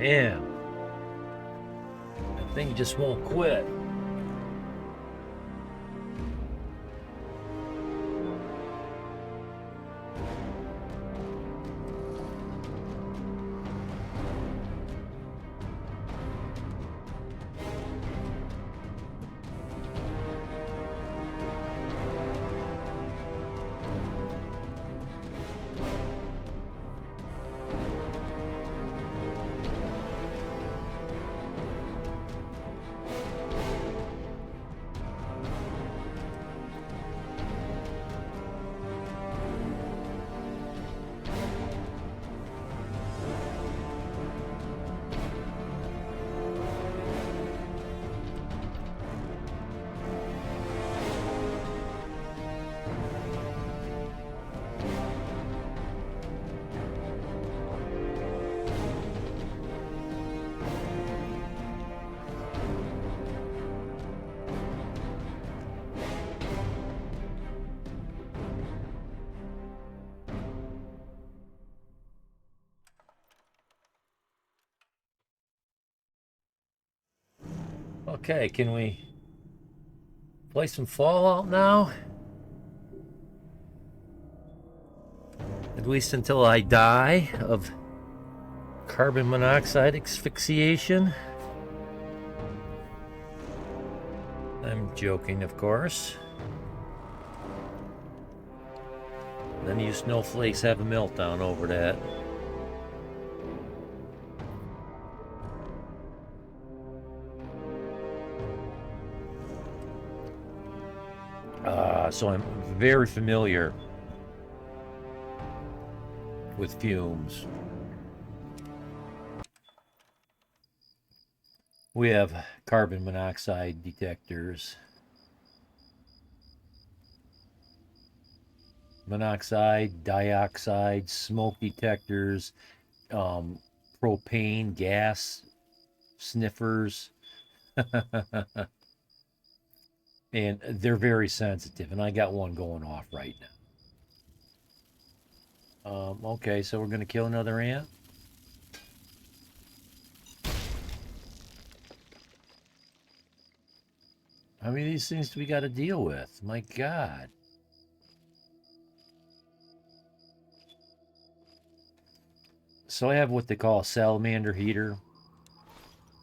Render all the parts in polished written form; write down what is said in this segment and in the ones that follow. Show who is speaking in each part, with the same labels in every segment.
Speaker 1: Damn. That thing just won't quit. Okay, can we play some Fallout now? At least until I die of carbon monoxide asphyxiation. I'm joking, of course. Then you snowflakes have a meltdown over that. So I'm very familiar with fumes. We have carbon monoxide detectors. Monoxide, dioxide, smoke detectors, propane gas sniffers. And they're very sensitive, and I got one going off right now. Okay, so we're going to kill another ant. How many of these things do we got to deal with? My God. So I have what they call a salamander heater.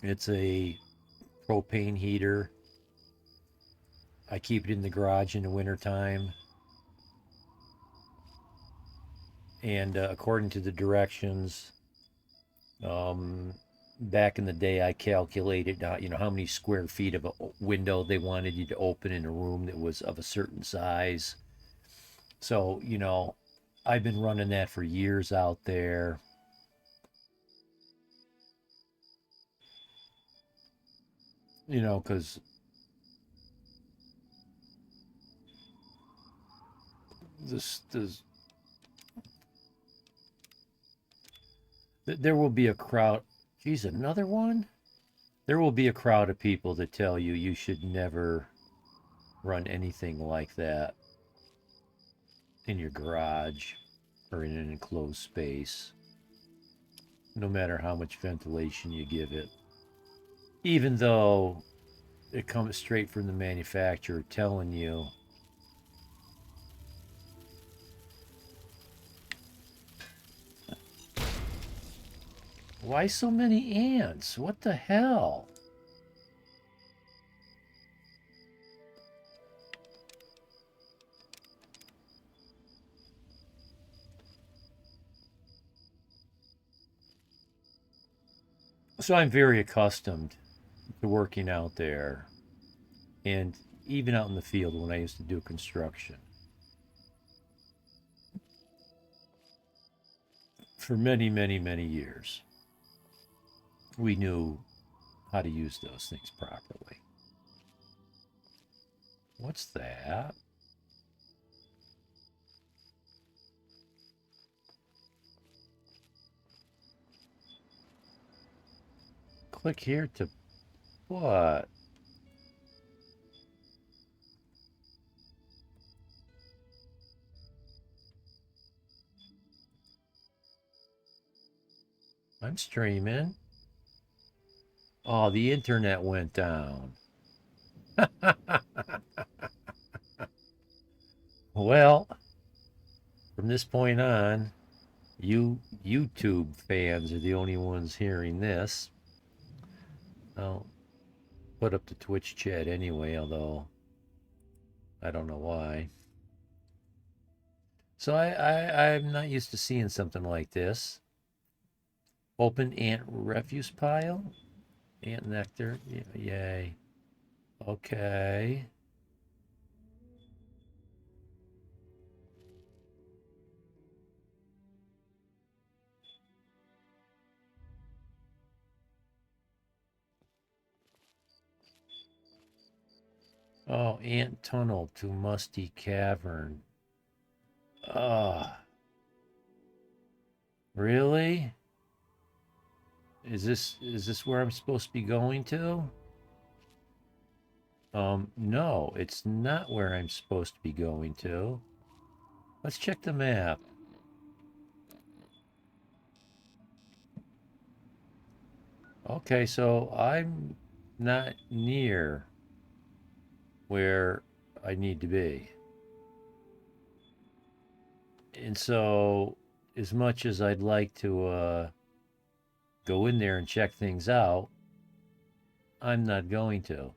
Speaker 1: It's a propane heater. I keep it in the garage in the wintertime. And according to the directions, back in the day, I calculated, how many square feet of a window they wanted you to open in a room that was of a certain size. So, I've been running that for years out there. Because this there will be a crowd. Geez, another one? There will be a crowd of people that tell you you should never run anything like that in your garage or in an enclosed space, no matter how much ventilation you give it. Even though it comes straight from the manufacturer telling you why so many ants? What the hell? So I'm very accustomed to working out there and even out in the field when I used to do construction. For many, many, many years, we knew how to use those things properly. What's that? Click here to what? I'm streaming. Oh, the internet went down. Well, from this point on, you YouTube fans are the only ones hearing this. I'll put up the Twitch chat anyway, although I don't know why. So I'm not used to seeing something like this. Open ant refuse pile? Ant nectar? Yay. Okay. Oh, ant tunnel to musty cavern. Ah, really? Is this where I'm supposed to be going to? No, it's not where I'm supposed to be going to. Let's check the map. Okay, so I'm not near where I need to be. And so, as much as I'd like to go in there and check things out, I'm not going to.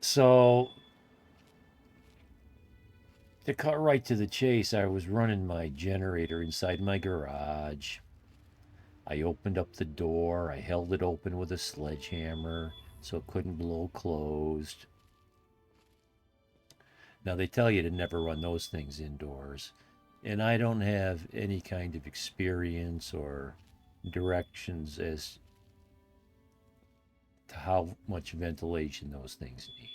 Speaker 1: So, to cut right to the chase, I was running my generator inside my garage. I opened up the door. I held it open with a sledgehammer so it couldn't blow closed. Now, they tell you to never run those things indoors. And I don't have any kind of experience or directions as to how much ventilation those things need.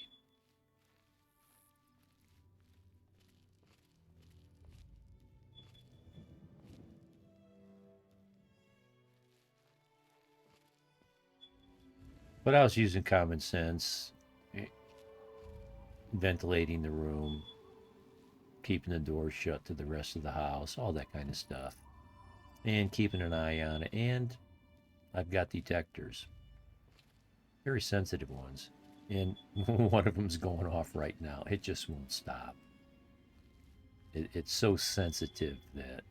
Speaker 1: But I was using common sense, ventilating the room, keeping the door shut to the rest of the house, all that kind of stuff, and keeping an eye on it. And I've got detectors, very sensitive ones. And one of them's going off right now. It just won't stop. It's so sensitive that.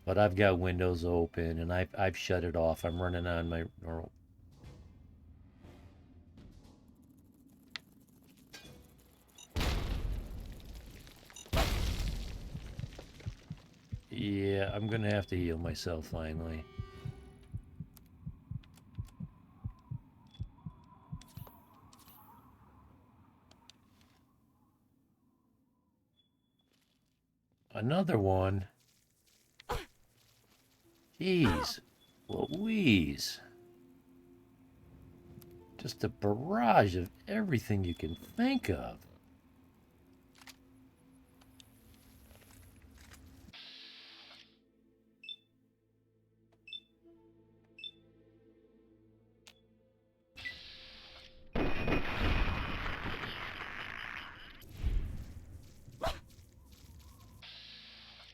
Speaker 1: But I've got windows open and I've shut it off. I'm running on my normal. Yeah, I'm gonna have to heal myself finally. Another one. Jeez, Louise. Just a barrage of everything you can think of.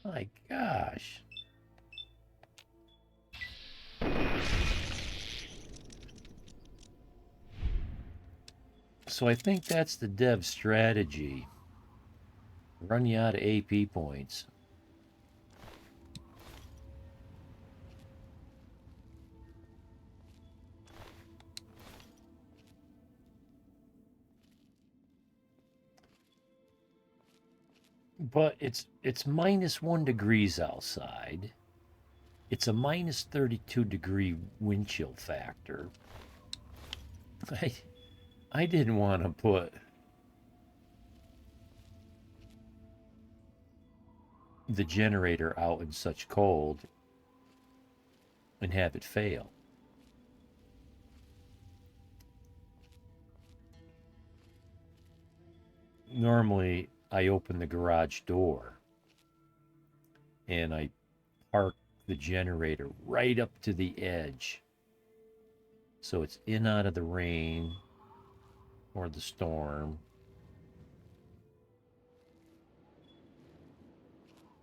Speaker 1: My gosh. So I think that's the dev strategy. Run you out of AP points. But it's minus 1 degrees outside. It's a minus 32-degree wind chill factor. I didn't want to put the generator out in such cold and have it fail. Normally, I open the garage door and I park the generator right up to the edge so it's in out of the rain or the storm.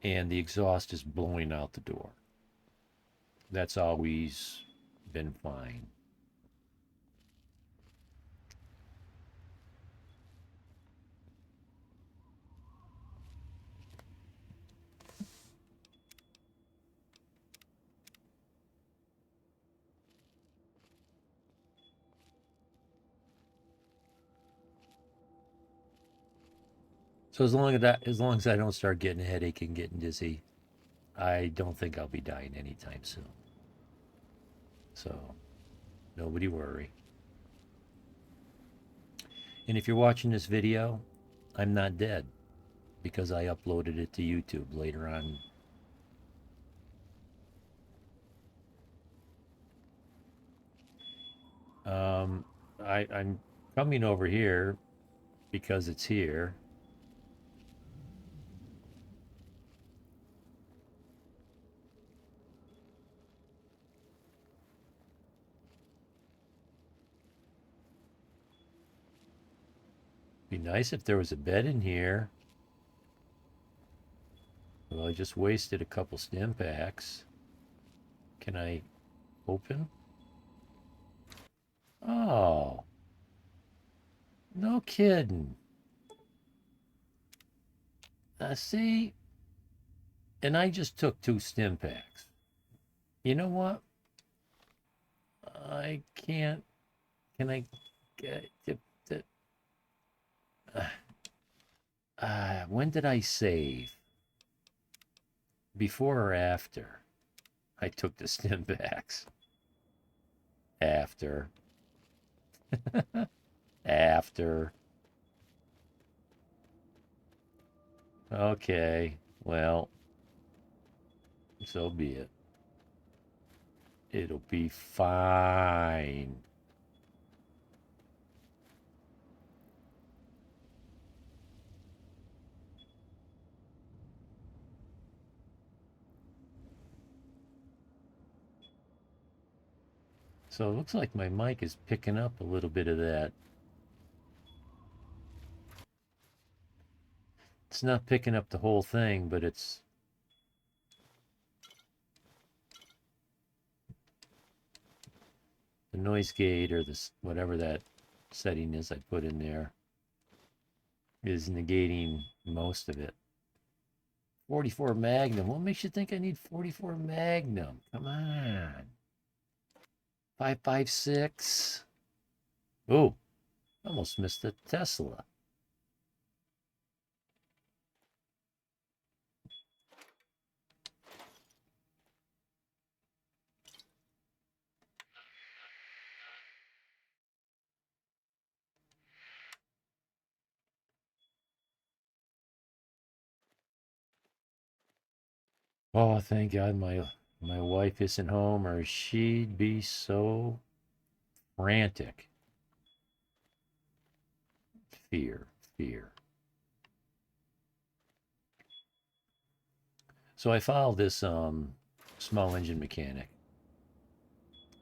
Speaker 1: and the exhaust is blowing out the door. That's always been fine. So as long as I don't start getting a headache and getting dizzy, I don't think I'll be dying anytime soon. So nobody worry. And if you're watching this video, I'm not dead because I uploaded it to YouTube later on. I'm coming over here because it's here. Be nice if there was a bed in here. Well, I just wasted a couple stim packs. Can I open? Oh, no kidding. See, and I just took 2 stim packs. You know what? I can't. Can I get it? When did I save? Before or after I took the stim packs? After. After. Okay, well, so be it. It'll be fine. So it looks like my mic is picking up a little bit of that. It's not picking up the whole thing, but it's the noise gate or this whatever that setting is I put in there is negating most of it. 44 Magnum. What makes you think I need 44 Magnum? Come on. 5.56. Oh, almost missed the Tesla. Oh, thank God my wife isn't home, or she'd be so frantic. Fear, fear. So I followed this small engine mechanic.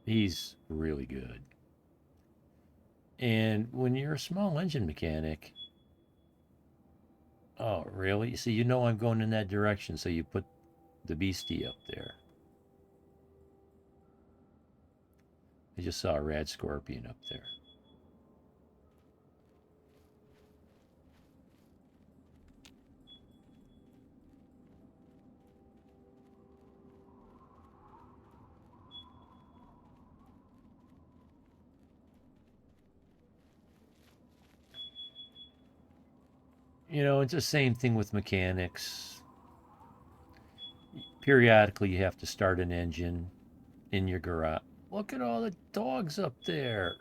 Speaker 1: He's really good. And when you're a small engine mechanic, oh really? See, you know I'm going in that direction, so you put the beastie up there. I just saw a rad scorpion up there. You know, it's the same thing with mechanics. Periodically, you have to start an engine in your garage. Look at all the dogs up there.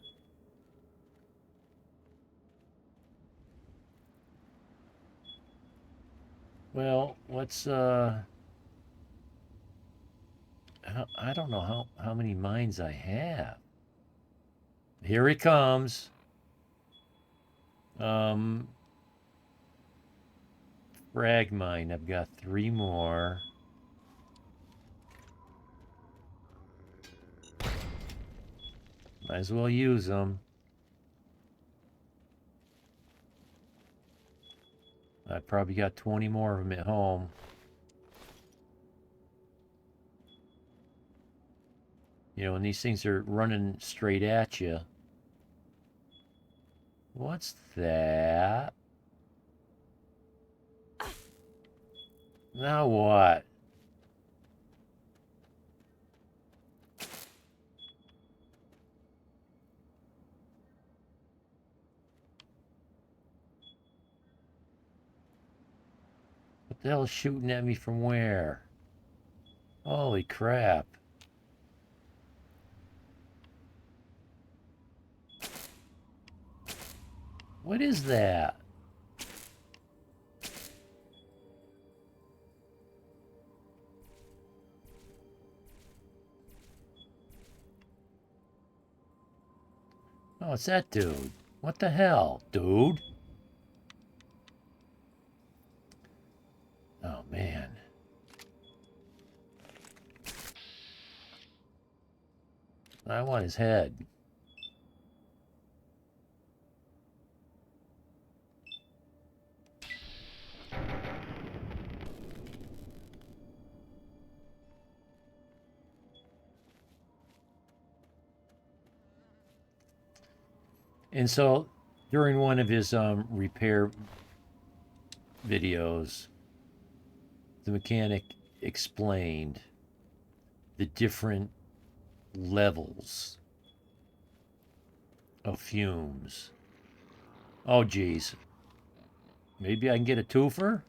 Speaker 1: Well, let's I don't know how many mines I have. Here he comes. Frag mine. I've got 3 more. Might as well use them. I probably got 20 more of them at home. You know, and these things are running straight at you. What's that? Now what? What the hell is shooting at me from where? Holy crap. What is that? Oh, it's that dude. What the hell, dude? Oh, man. I want his head. And so, during one of his repair videos, the mechanic explained the different levels of fumes. Oh, geez. Maybe I can get a twofer?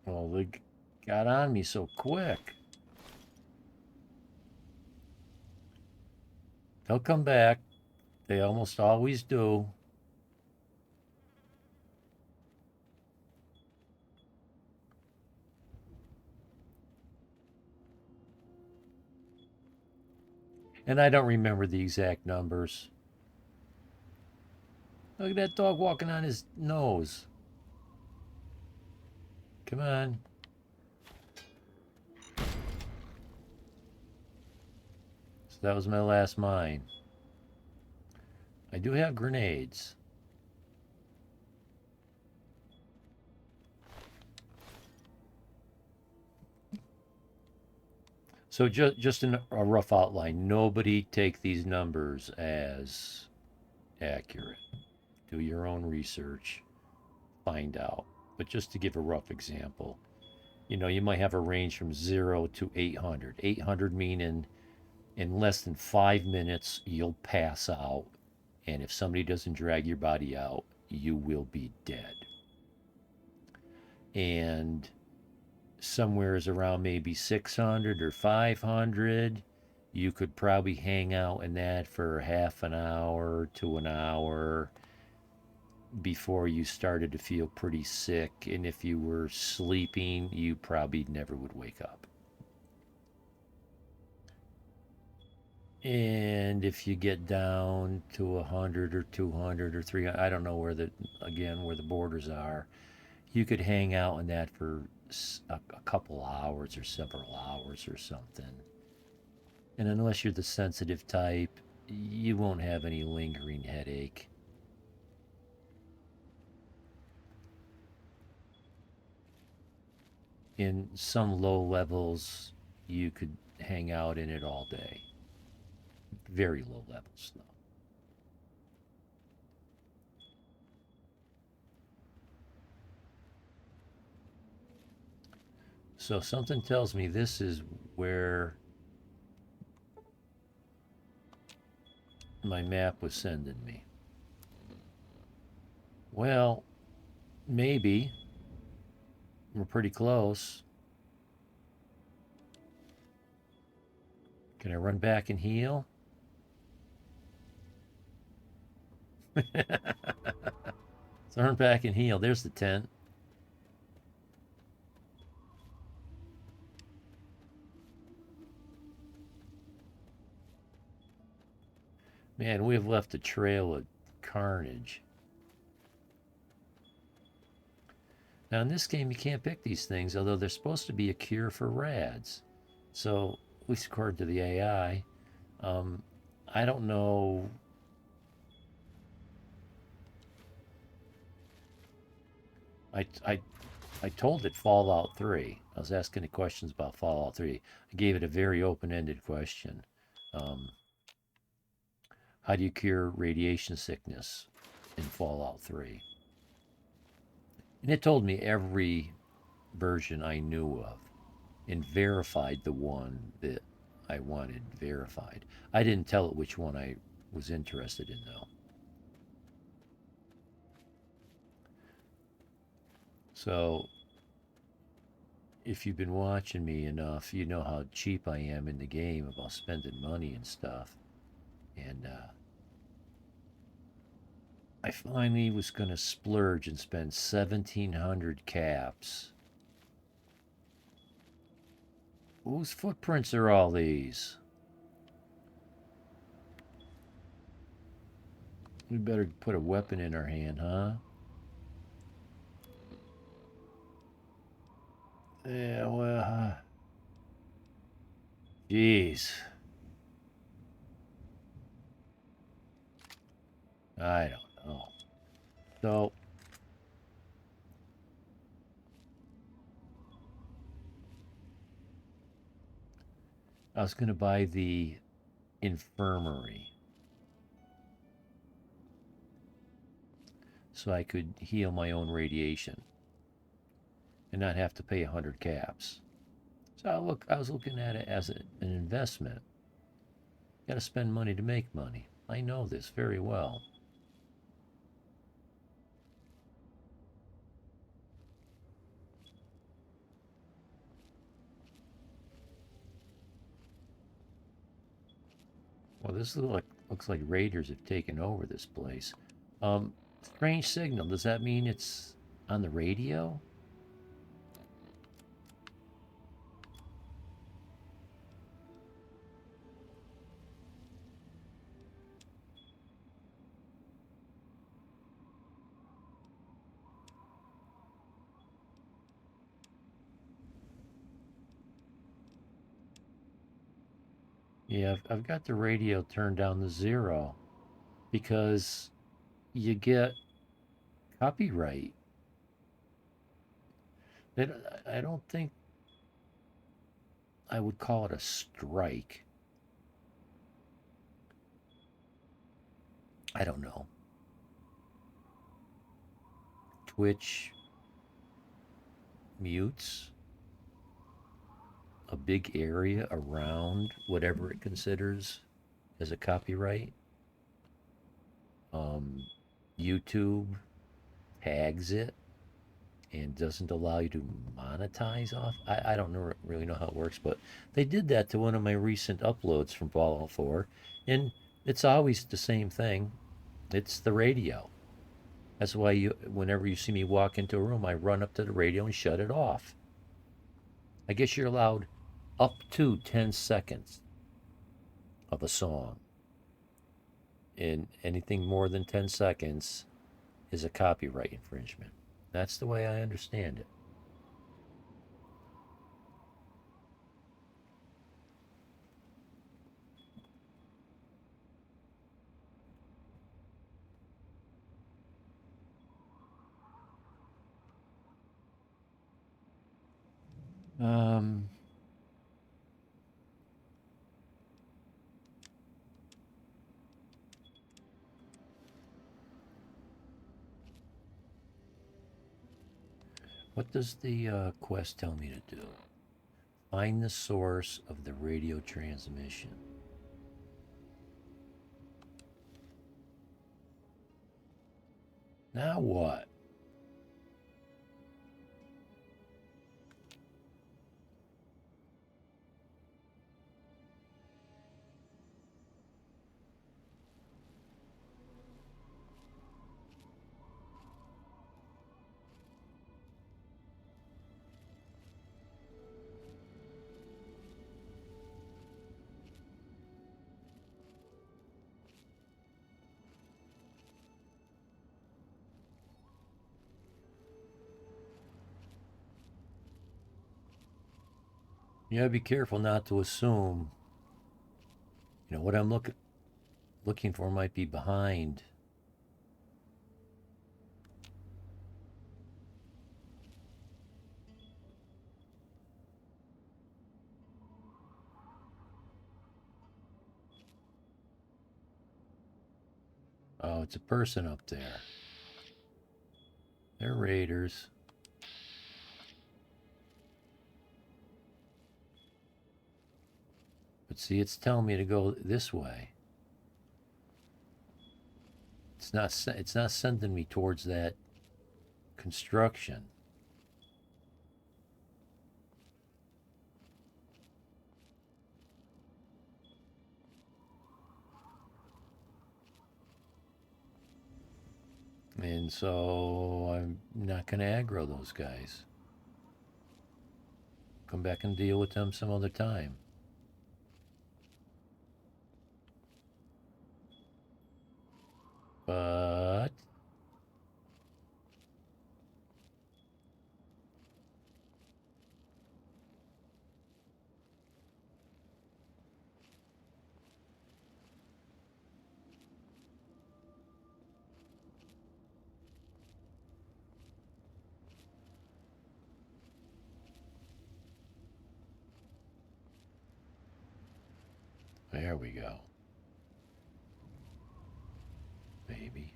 Speaker 1: Well, they got on me so quick. They'll come back. They almost always do. And I don't remember the exact numbers. Look at that dog walking on his nose. Come on. So that was my last mine. I do have grenades. So just in a rough outline, nobody take these numbers as accurate. Do your own research, find out. But just to give a rough example, you know, you might have a range from 0 to 800. 800 meaning in less than 5 minutes, you'll pass out. And if somebody doesn't drag your body out, you will be dead. And somewhere is around maybe 600 or 500, you could probably hang out in that for half an hour to an hour before you started to feel pretty sick. And if you were sleeping, you probably never would wake up. And if you get down to 100 or 200 or 300, I don't know where the borders are, you could hang out in that for a couple hours or several hours or something. And unless you're the sensitive type, you won't have any lingering headache. In some low levels, you could hang out in it all day. Very low levels, though. So something tells me this is where my map was sending me. Well, maybe. We're pretty close. Can I run back and heal? So run back and heal. There's the tent. Man, we have left a trail of carnage. Now, in this game, you can't pick these things, although there's supposed to be a cure for rads. So, at least according to the AI, I don't know. I told it Fallout 3. I was asking it questions about Fallout 3. I gave it a very open-ended question. Um, how do you cure radiation sickness in Fallout 3? And it told me every version I knew of and verified the one that I wanted verified. I didn't tell it which one I was interested in, though. So, if you've been watching me enough, you know how cheap I am in the game about spending money and stuff. And I finally was going to splurge and spend 1,700 caps. Whose footprints are all these? We better put a weapon in our hand, huh? Yeah, well, jeez. I don't know. So, I was going to buy the infirmary so I could heal my own radiation and not have to pay 100 caps. So I was looking at it as an investment. Got to spend money to make money. I know this very well. Well, this looks like raiders have taken over this place. Strange signal. Does that mean it's on the radio? Yeah, I've got the radio turned down to 0 because you get copyright. I don't think I would call it a strike. I don't know. Twitch mutes a big area around whatever it considers as a copyright. YouTube tags it and doesn't allow you to monetize off. I don't really know how it works, but they did that to one of my recent uploads from Fallout 4, and it's always the same thing. It's the radio. That's why whenever you see me walk into a room, I run up to the radio and shut it off. I guess you're allowed up to 10 seconds of a song. And anything more than 10 seconds is a copyright infringement. That's the way I understand it. Um, what does the quest tell me to do? Find the source of the radio transmission. Now what? You gotta be careful not to assume, what I'm looking for might be behind. Oh, it's a person up there. They're raiders. But see, it's telling me to go this way. It's not sending me towards that construction. And so I'm not going to aggro those guys. Come back and deal with them some other time. But there we go. Maybe.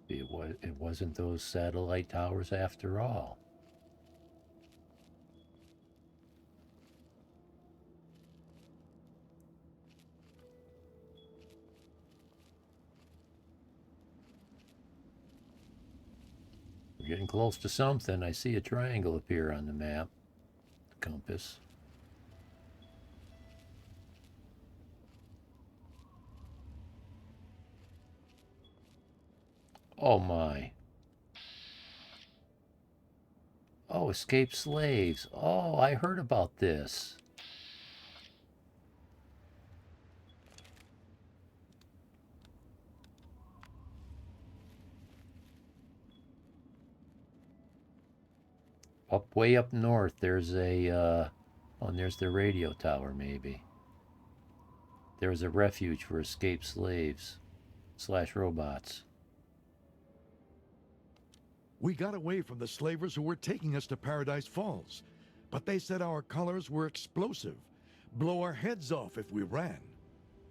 Speaker 1: It wasn't those satellite towers after all. We're getting close to something. I see a triangle appear on the map. The compass. Oh my. Oh, escaped slaves. Oh, I heard about this. Way up north, there's a, oh, and there's the radio tower, maybe. There's a refuge for escaped slaves / robots.
Speaker 2: We got away from the slavers who were taking us to Paradise Falls, but they said our colors were explosive, blow our heads off if we ran.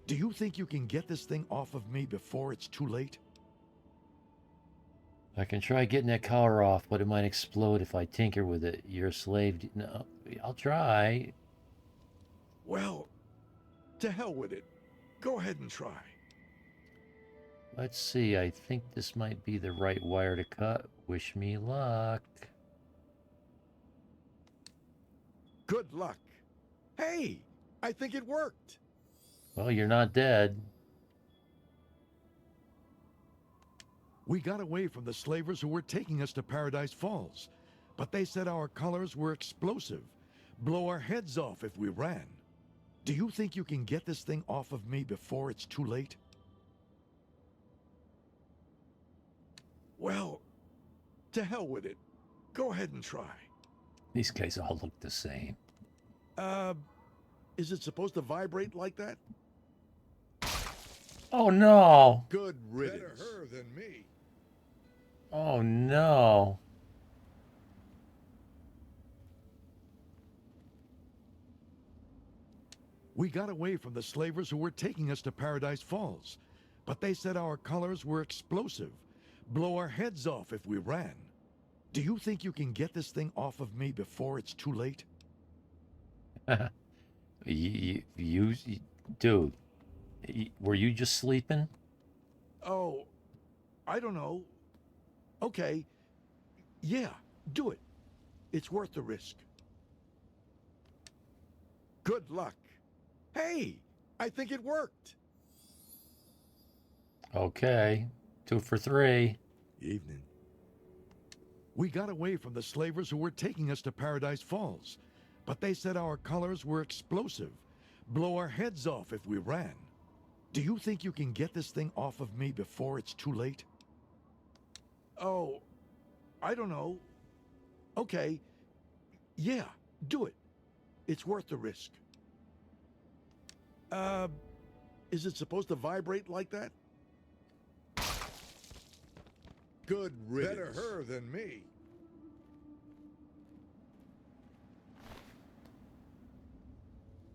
Speaker 2: Do you think you can get this thing off of me before it's too late?
Speaker 1: I can try getting that collar off, but it might explode if I tinker with it. You're a slave. No, I'll try.
Speaker 2: Well, to hell with it. Go ahead and try.
Speaker 1: Let's see. I think this might be the right wire to cut. Wish me luck.
Speaker 2: Good luck. Hey, I think it worked.
Speaker 1: Well, you're not dead.
Speaker 2: We got away from the slavers who were taking us to Paradise Falls, but they said our colors were explosive, blow our heads off if we ran. Do you think you can get this thing off of me before it's too late? Well, to hell with it. Go ahead and try.
Speaker 1: These guys all look the same.
Speaker 2: Is it supposed to vibrate like that?
Speaker 1: Oh no!
Speaker 2: Good riddance.
Speaker 3: Better her than me.
Speaker 1: Oh no!
Speaker 2: We got away from the slavers who were taking us to Paradise Falls, but they said our colors were explosive, blow our heads off if we ran. Do you think you can get this thing off of me before it's too late?
Speaker 1: Dude, were you just sleeping?
Speaker 2: Oh, I don't know. Okay. Yeah, do it. It's worth the risk. Good luck. Hey, I think it worked.
Speaker 1: Okay, 2 for 3.
Speaker 2: Evening. We got away from the slavers who were taking us to Paradise Falls, but they said our colors were explosive, blow our heads off if we ran. Do you think you can get this thing off of me before it's too late? Oh, I don't know. Okay. Yeah, do it. It's worth the risk. Is it supposed to vibrate like that? Good riddance. Better her than me.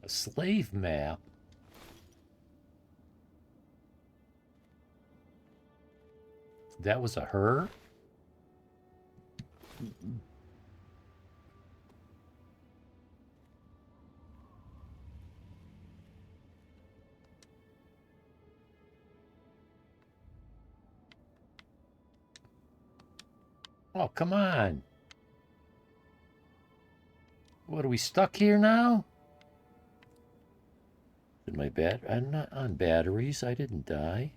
Speaker 1: A slave map? That was a her? Oh, come on. What, are we stuck here now? Did my I'm not on batteries. I didn't die.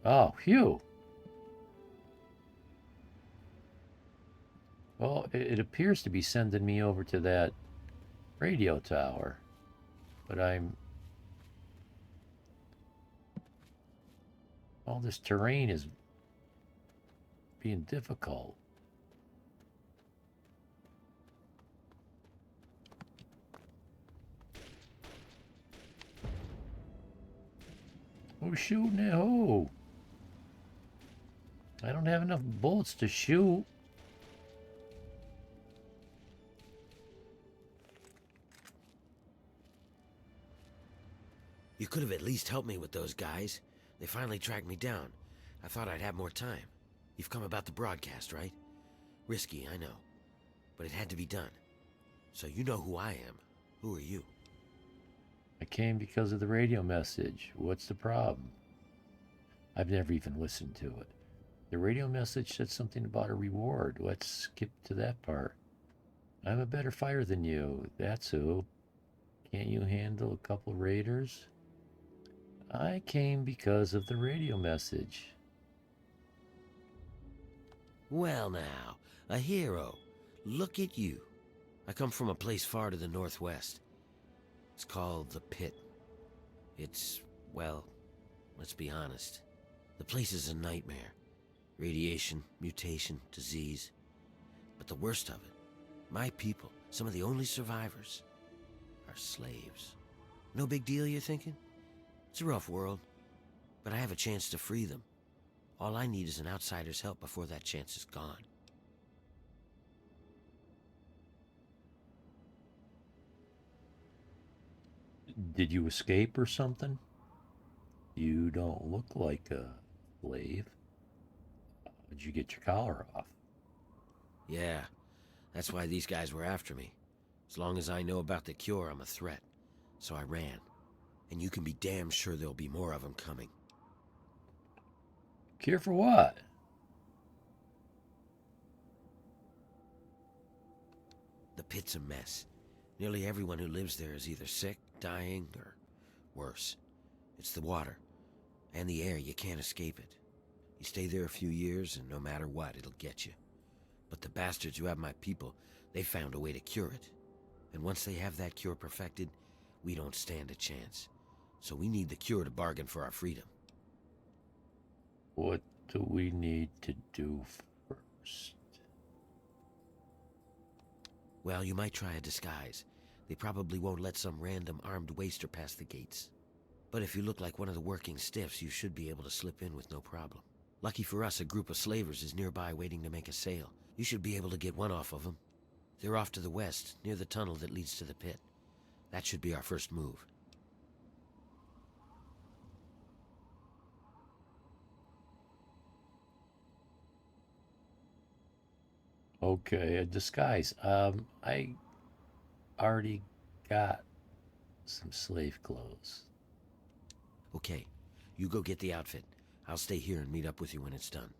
Speaker 1: Oh, phew. Well, it appears to be sending me over to that radio tower. But all this terrain is being difficult. Who's shooting at who? I don't have enough bullets to shoot.
Speaker 3: You could have at least helped me with those guys. They finally tracked me down. I thought I'd have more time. You've come about the broadcast, right? Risky, I know. But it had to be done. So you know who I am. Who are you?
Speaker 1: I came because of the radio message. What's the problem? I've never even listened to it. The radio message said something about a reward. Let's skip to that part. I'm a better fighter than you. That's who. Can't you handle a couple raiders? I came because of the radio message.
Speaker 3: Well now, a hero. Look at you. I come from a place far to the northwest. It's called the Pit. It's, well, let's be honest. The place is a nightmare. Radiation, mutation, disease. But the worst of it, my people, some of the only survivors, are slaves. No big deal, you're thinking? It's a rough world, but I have a chance to free them. All I need is an outsider's help before that chance is gone.
Speaker 1: Did you escape or something? You don't look like a slave. Did you get your collar off?
Speaker 3: Yeah, that's why these guys were after me. As long as I know about the cure, I'm a threat. So I ran. And you can be damn sure there'll be more of them coming.
Speaker 1: Cure for what?
Speaker 3: The Pit's a mess. Nearly everyone who lives there is either sick, dying, or worse. It's the water. And the air, you can't escape it. You stay there a few years, and no matter what, it'll get you. But the bastards who have my people, they found a way to cure it. And once they have that cure perfected, we don't stand a chance. So we need the cure to bargain for our freedom.
Speaker 1: What do we need to do first?
Speaker 3: Well, you might try a disguise. They probably won't let some random armed waster pass the gates. But if you look like one of the working stiffs, you should be able to slip in with no problem. Lucky for us, a group of slavers is nearby waiting to make a sale. You should be able to get one off of them. They're off to the west, near the tunnel that leads to the pit. That should be our first move.
Speaker 1: Okay, a disguise. I already got some slave clothes.
Speaker 3: Okay, you go get the outfit. I'll stay here and meet up with you when it's done.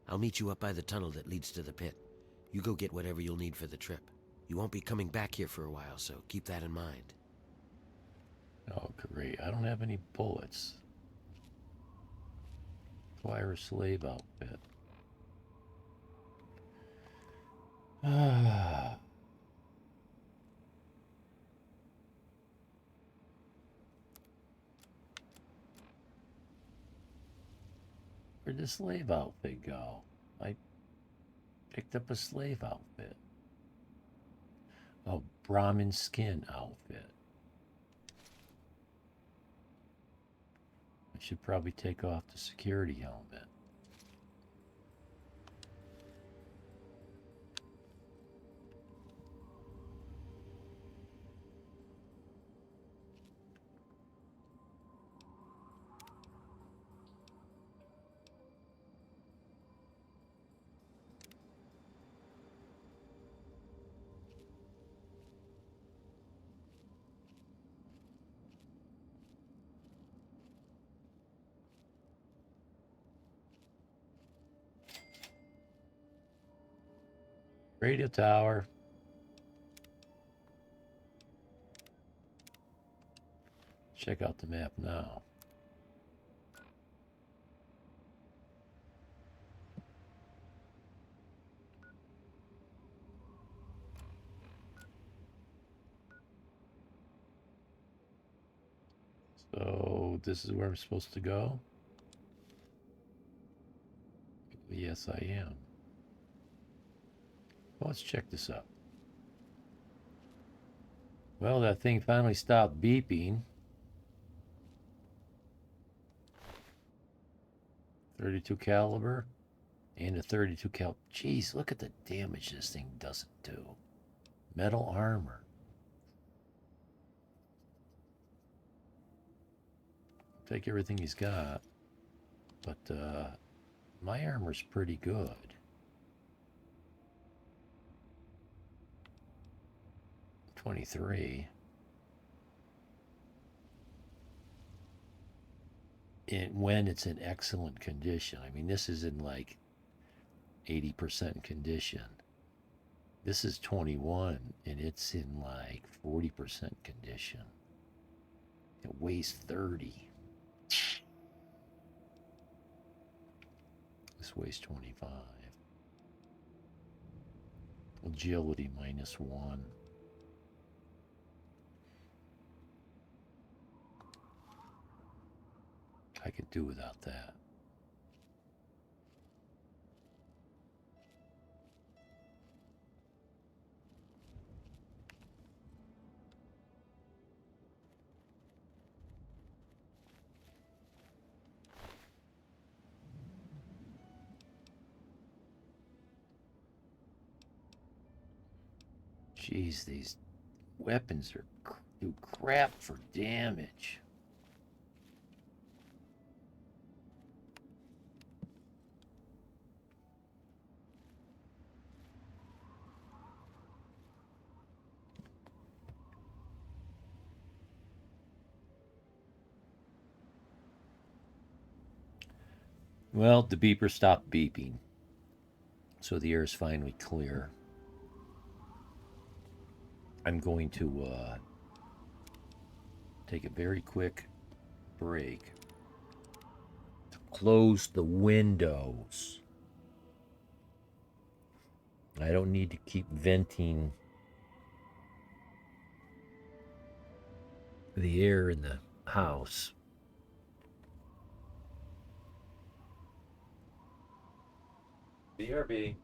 Speaker 3: I'll meet you up by the tunnel that leads to the pit. You go get whatever you'll need for the trip. You won't be coming back here for a while, so keep that in mind.
Speaker 1: Oh, great. I don't have any bullets. Require a slave outfit. Ah. Where'd the slave outfit go? I picked up a slave outfit. Oh, Brahmin skin outfit. I should probably take off the security helmet. Radio tower. Check out the map now. So this is where I'm supposed to go? Yes, I am. Well, let's check this out. Well, that thing finally stopped beeping. 32 caliber and a 32 cal. Jeez, look at the damage this thing doesn't do. Metal armor. Take everything he's got, but my armor's pretty good. $23. When it's in excellent condition. I mean, this is in like 80% condition. This is 21 and it's in like 40% condition. It weighs 30. This weighs 25. Agility -1. I could do without that. Jeez, these weapons do crap for damage. Well, the beeper stopped beeping, so the air is finally clear. I'm going to take a very quick break to close the windows. I don't need to keep venting the air in the house. BRB.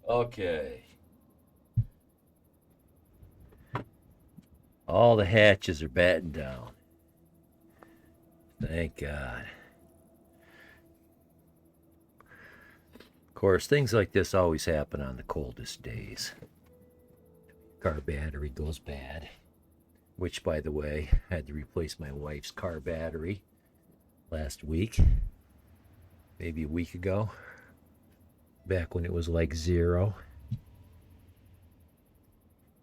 Speaker 1: Okay. All the hatches are battened down. Thank God. Of course, things like this always happen on the coldest days. Car battery goes bad. Which, by the way, I had to replace my wife's car battery last week. Maybe a week ago. Back when it was like 0. You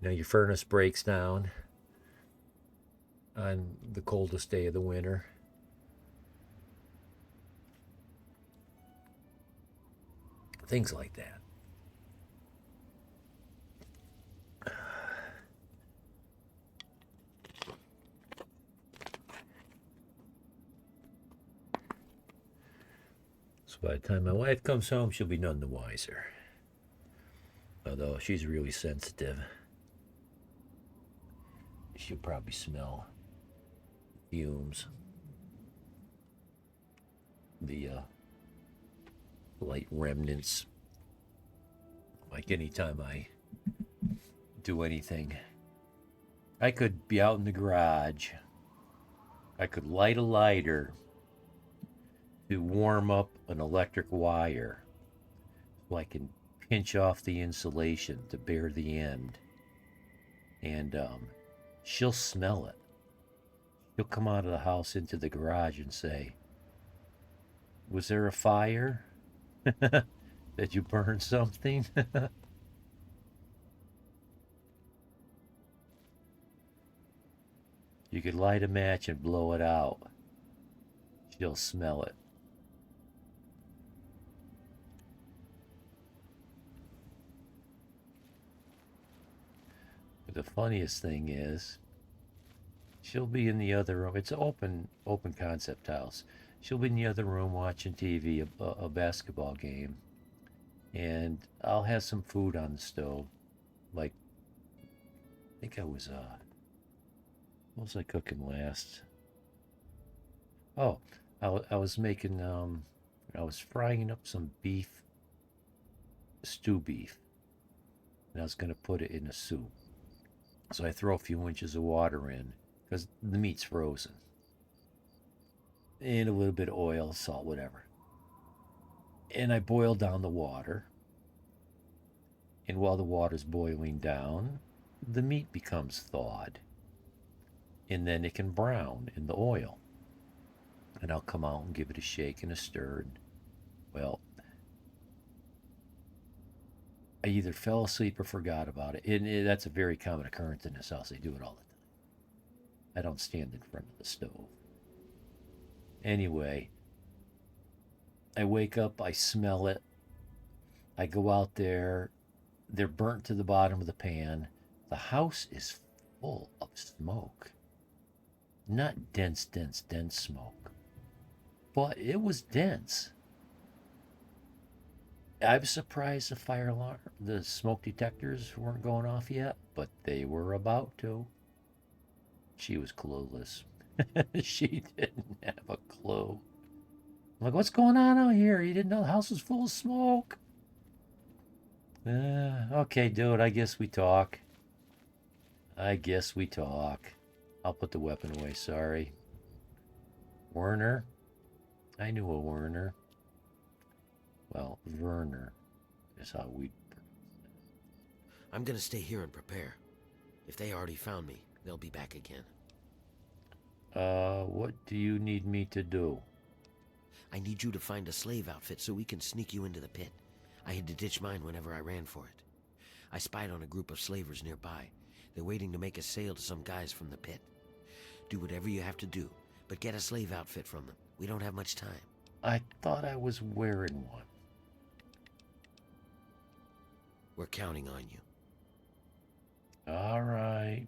Speaker 1: know, your furnace breaks down on the coldest day of the winter. Things like that. So by the time my wife comes home, she'll be none the wiser. Although she's really sensitive. She'll probably smell fumes. The light remnants. Like anytime I do anything. I could be out in the garage. I could light a lighter to warm up an electric wire so I can pinch off the insulation to bare the end. And she'll smell it. She'll come out of the house into the garage and say, "Was there a fire? Did you burn something?" You could light a match and blow it out. She'll smell it. But the funniest thing is, she'll be in the other room. It's an open concept house. She'll be in the other room watching TV, a basketball game, and I'll have some food on the stove. Like, I think what was I cooking last? Oh, I was making, I was frying up some beef, stew beef, and I was going to put it in a soup. So I throw a few inches of water in, because the meat's frozen. And a little bit of oil, salt, whatever. And I boil down the water. And while the water's boiling down, the meat becomes thawed. And then it can brown in the oil. And I'll come out and give it a shake and a stir. And, well, I either fell asleep or forgot about it. And that's a very common occurrence in this house. They do it all the time. I don't stand in front of the stove. Anyway, I wake up, I smell it. I go out there. They're burnt to the bottom of the pan. The house is full of smoke. Not dense smoke. But it was dense. I was surprised the fire alarm, the smoke detectors weren't going off yet, but they were about to. She was clueless. She didn't have a clue. I'm like, "What's going on out here? You didn't know the house was full of smoke?" Okay, dude, I guess we talk. I'll put the weapon away, sorry. Werner? I knew a Werner. Well, Werner is how we...
Speaker 3: I'm gonna stay here and prepare. If they already found me, they'll be back again.
Speaker 1: What do you need me to do?
Speaker 3: I need you to find a slave outfit so we can sneak you into the pit. I had to ditch mine whenever I ran for it. I spied on a group of slavers nearby. They're waiting to make a sale to some guys from the pit. Do whatever you have to do, but get a slave outfit from them. We don't have much time.
Speaker 1: I thought I was wearing one.
Speaker 3: We're counting on you.
Speaker 1: All right.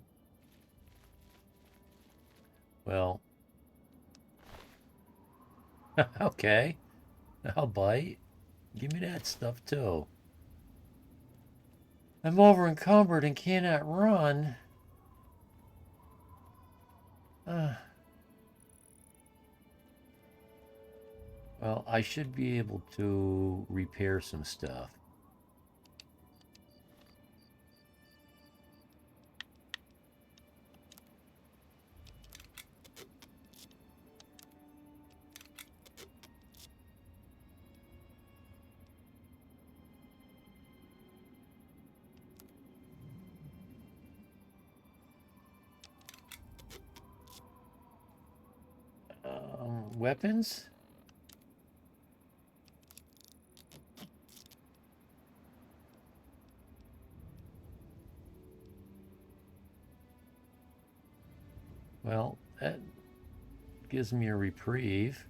Speaker 1: Well, okay. I'll bite. Give me that stuff too. I'm over encumbered and cannot run. Well, I should be able to repair some stuff. weapons? Well, that gives me a reprieve.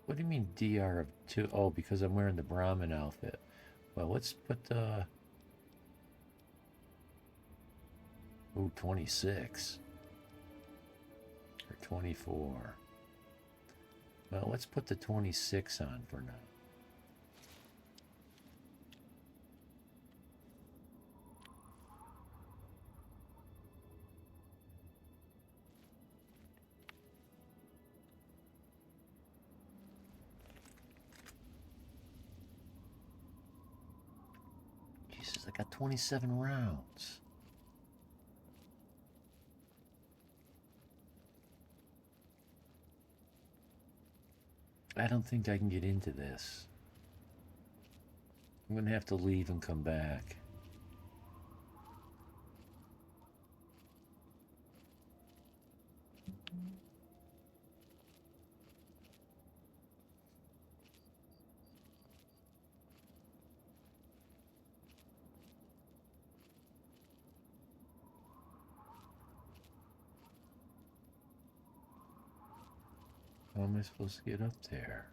Speaker 1: What do you mean DR of 2? Oh, because I'm wearing the Brahmin outfit. Well, let's put the... Ooh, 26. Or 24. Well, let's put the 26 on for now. Jesus, I got 27 rounds. I don't think I can get into this. I'm gonna have to leave and come back. How am I supposed to get up there?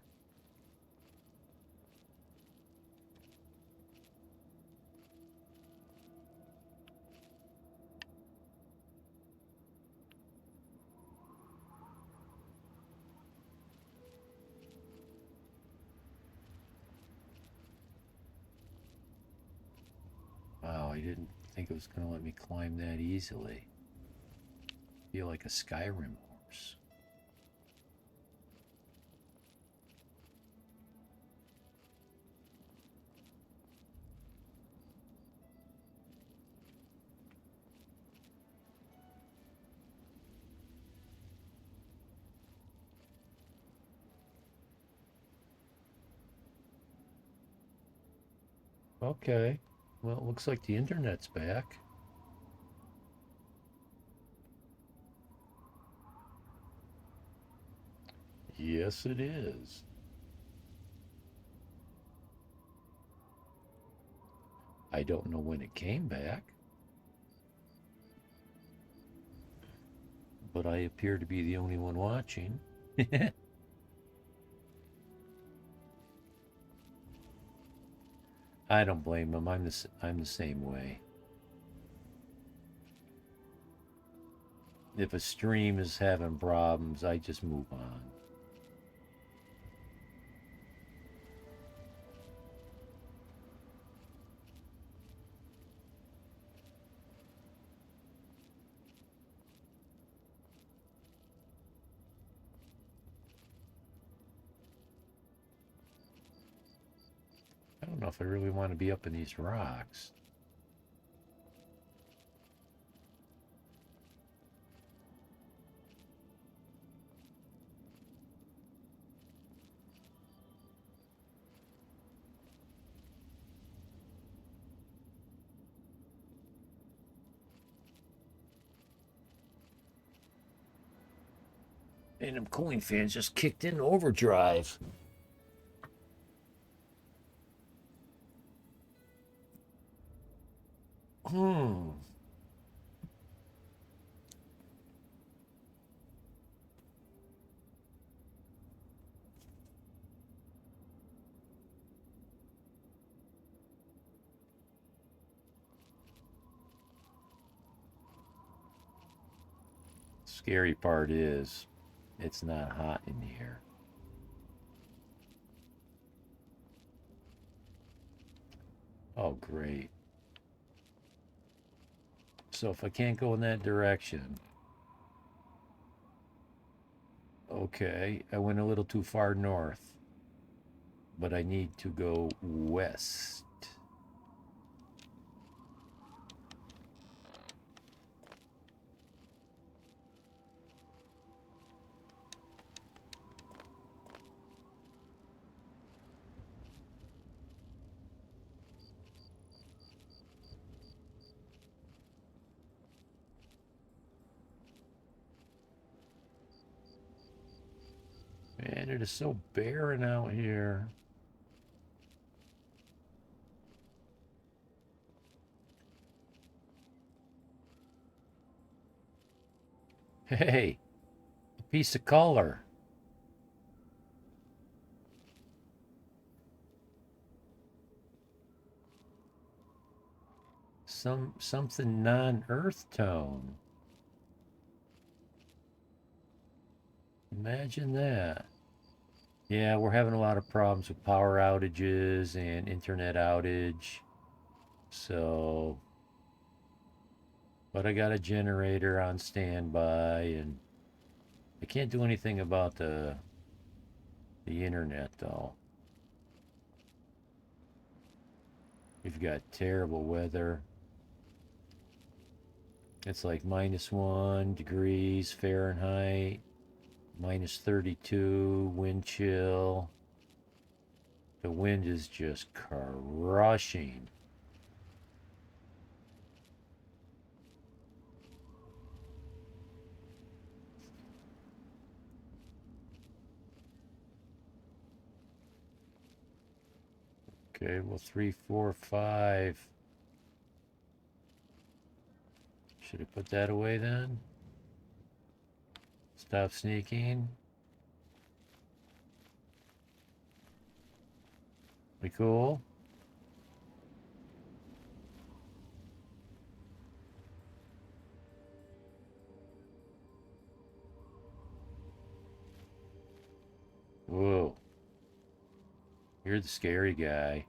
Speaker 1: Wow, I didn't think it was going to let me climb that easily. Feel like a Skyrim horse. Okay. Well, it looks like the internet's back. Yes, it is. I don't know when it came back, but I appear to be the only one watching. I don't blame him. I'm the same way. If a stream is having problems, I just move on. I don't know if I really want to be up in these rocks. And them cooling fans just kicked in overdrive. Scary part is, it's not hot in here. Oh, great. So if I can't go in that direction, okay, I went a little too far north, but I need to go west. Man, it is so barren out here. Hey, a piece of color. Something non-earth tone. Imagine that. Yeah, we're having a lot of problems with power outages and internet outage. So, but I got a generator on standby, and I can't do anything about the internet though. We've got terrible weather. It's like -1 degrees Fahrenheit, -32 wind chill. The wind is just crushing. Okay, well, 3, 4, 5. Should I put that away then? Stop sneaking. We cool? Whoa. You're the scary guy.